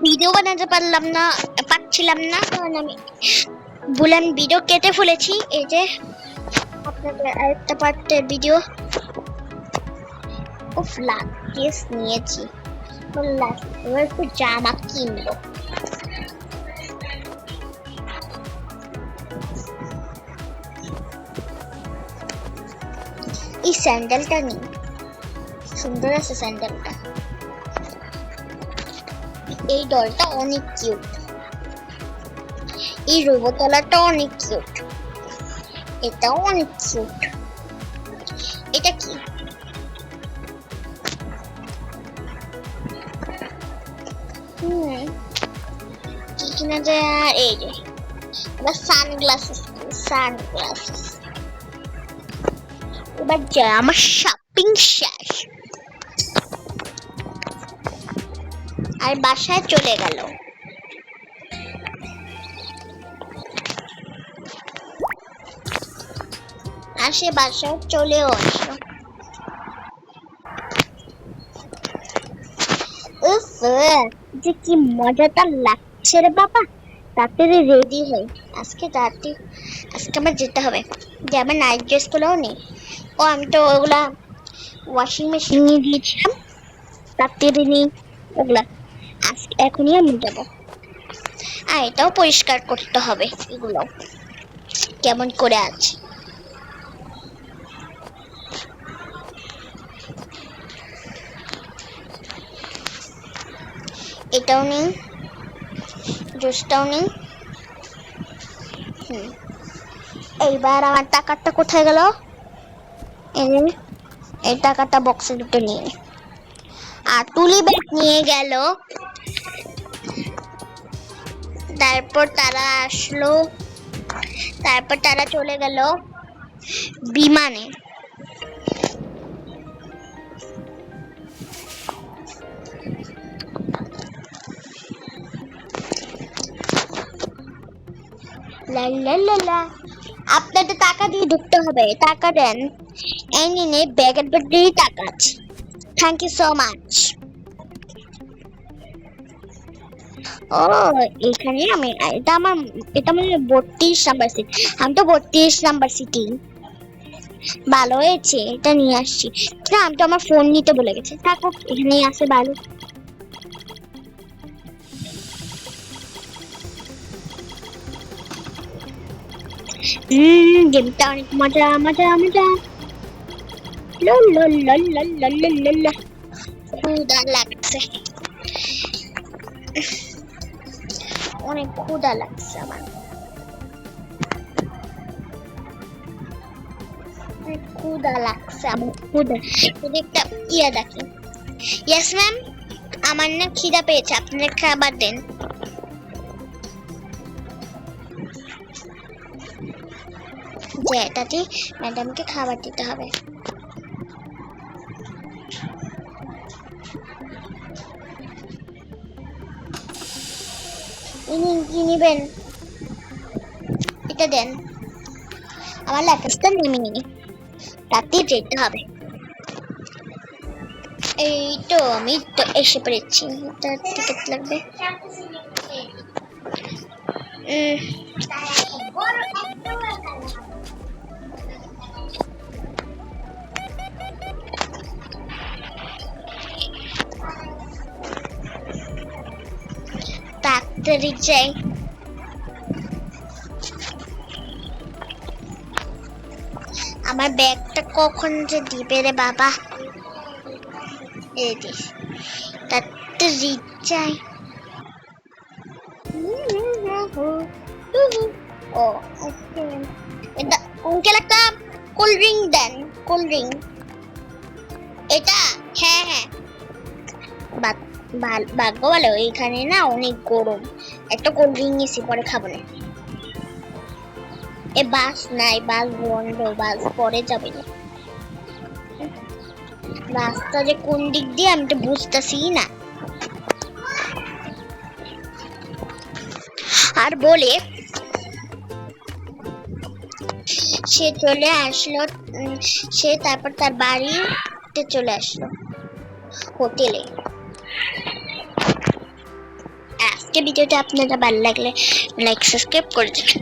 Video বানাতে পারছিলাম না, কারণ আমি বললাম ভিডিও কেটে ফেলেছি। এই যে আপনাদের আরেকটা পার্টের ভিডিও। কেস নিয়েছি, এবার একটু জামা কিনবো। এই স্যান্ডেলটা নিই, সুন্দর আছে স্যান্ডেলটা। এই ডলটা অনেক কিউট, এই রোবতলাটা অনেক কিউট, এটাও অনেক কিউট। এটা কি? কি কিনা যায়? আর এই যে সানগ্লাসেস, এবার যায় আমার শপিং শেষ। আর বাসায় চলে গেল। আর সে বাসায় চলেও আসলো। যে কি মজাটা লাগছে রে বাবা। তাড়াতাড়ি রেডি হই, আজকে আমার যেতে হবে। যে আমার নাইট ড্রেস গুলোও নেই। ও আমি তো ওগুলা ওয়াশিং মেশিনে দিয়েছিলাম, তাড়াতাড়ি নেই ওগুলা। আজকে এখনই আমি যাবো। আর এটাও পরিষ্কার করতে হবে, এগুলো কেমন করে আছে। এটাও নেই, জুসটাও নেই। এইবার আমার টাকাটা কোথায় গেল? এই টাকাটা বক্সের ভিতরে নিয়ে। আর তুলি ব্যাগ নিয়ে গেল। তারপর তারা আসলো, তারপর তারা চলে গেল বিমানে। আপনাদের টাকা দিয়ে ঢুকতে হবে, টাকা দেন। এই নিন, ব্যাগের ভিতরেই টাকা আছে। Thank you so much. ও এখানে এটা মানে 32 নাম্বার সিট। আমি তো 32 নাম্বার সিটি। ভালো হয়েছে, এটা নিয়ে আসছি। না, আমি তো আমার ফোন নিতে ভুলে গেছি। থাকো, এখানেই আছে ভালো। গেমটা অনেক মজা মজা মজা। ক্ষুধা লাগছে, অনেক ক্ষুধা লাগছে আমার, ক্ষুধা লাগছে আমার, একটা ইয়া দেখি। ইয়েস ম্যাম, আমার না খিদা পেয়েছে, আপনার খাবার দেন। যে এটাতে ম্যাডামকে খাবার দিতে হবে। কি নিবেন? এটা দেন। আমার লাগেজটা নেমে নিই, তাতেই যেতে হবে। এই তো আমি তো এসে পড়েছি। টিকিট লাগবে। তাড়াতাড়ি যাই। আমার ব্যাগটা কখন যে দিবে রে বাবা। এই যে তাড়াতাড়ি যাই। ও এটা আঙ্কেল, একটা কোল্ড ড্রিঙ্ক দেন, কোল্ড ড্রিঙ্ক। এটা হ্যাঁ হ্যাঁ, ভাগ্য ভালো এখানে না অনেক গরম। একটা কোল্ড ড্রিঙ্ক নিয়েছি, পরে খাবো না। এ বাস নাই, বাস বন্ধ, বাস পরে যাবে না। রাস্তা যে কোন দিক দিয়ে আমি তো বুঝতেছি না। আর বলে সে চলে আসলো, সে তারপর তার বাড়িতে চলে আসলো, হোটেলে। আজকে ভিডিওটা আপনারা ভালো লাগলে লাইক সাবস্ক্রাইব করে দেবেন।